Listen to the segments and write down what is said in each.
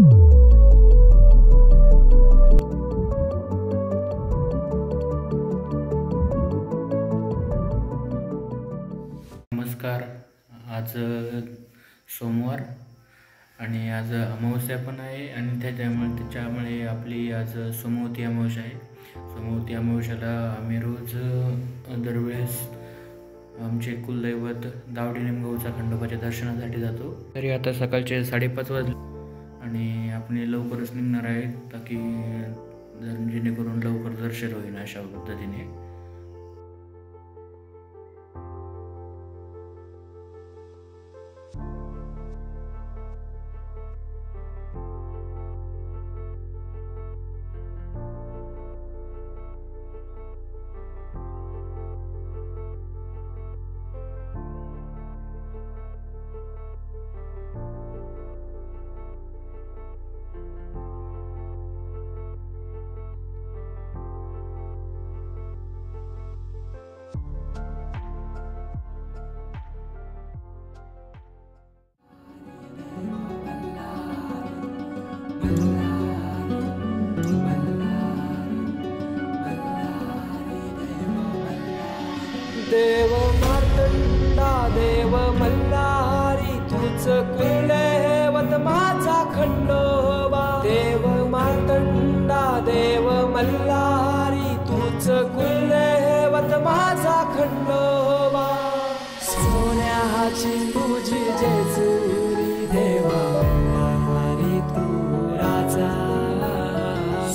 नमस्कार. आज सोमवार आणि आज अमावस्या पण आहे आणि त्याच्यामुळे आपली आज सोमवती अमावस्या आहे. सोमवती अमावस्याला आम्ही रोज दरवेळेस आमचे कुलदैवत दावडी निमगावचा खंडोबाच्या दर्शनासाठी जातो. तरी आता सकाळचे 5:30 वाजले आणि आपण लवकरच निघणार आहेत ताकी जेणेकरून लवकर दर्शन होईल अशा पद्धतीने. देव मार्तंडा देव मल्हारी तुझ कुलदैवत माझा खंडोबा. देव मार्तंडा देव मल्हारी तुझ कुलदैवत माझा खंडोबा. सोन्याची तुझी जेजुरी देवा मल्हारी तू राजा.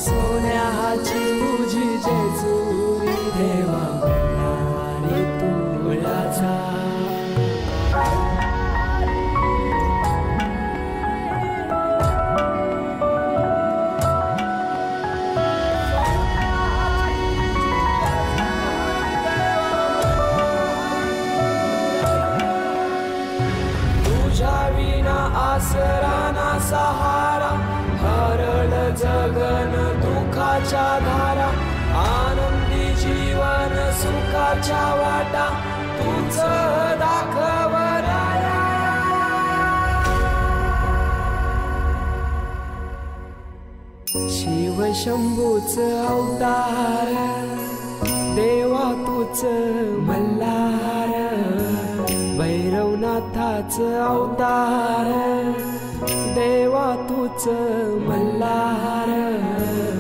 सोन्याची तुझी जेजुरी देवा आसराना सहारा हरळ जगन दुःखाच्या धारा. आनंदी जीवन सुखाच्या वाटा तुझ दाखव राया. शिव शंभूच अवतार देवा तुझ मल्हार. भैरवनाथाच अवतार देवा तुझ मल्हार.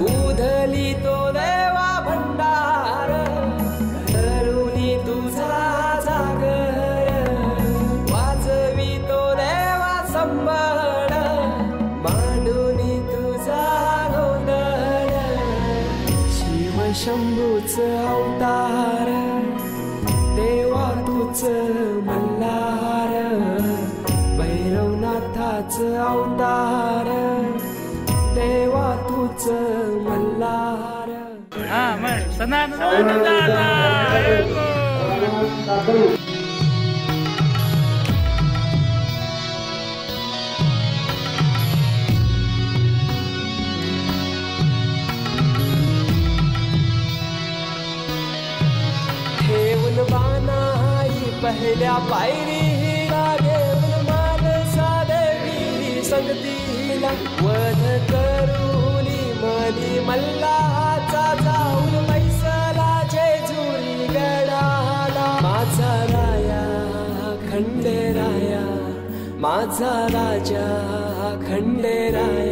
उधली तो देवा भंडार धरुनी तुझा जागर. वाजवी तो देवा संबळ मांडुनी तुझा गोंधळ. शिव शंभूच अवतार देवा तुझ मल्हार. भैरवनाथाच अवतार देवा तुझ मल्हार. ठेवून बानाई पहिल्या पायरीला घेऊन मानसा देवी संगतीला. वध करूनी मनी मल्हाचा जाऊन बैसला जेजुरी गडाला. माझा राया खंडेराया माझा राजा खंडेराया.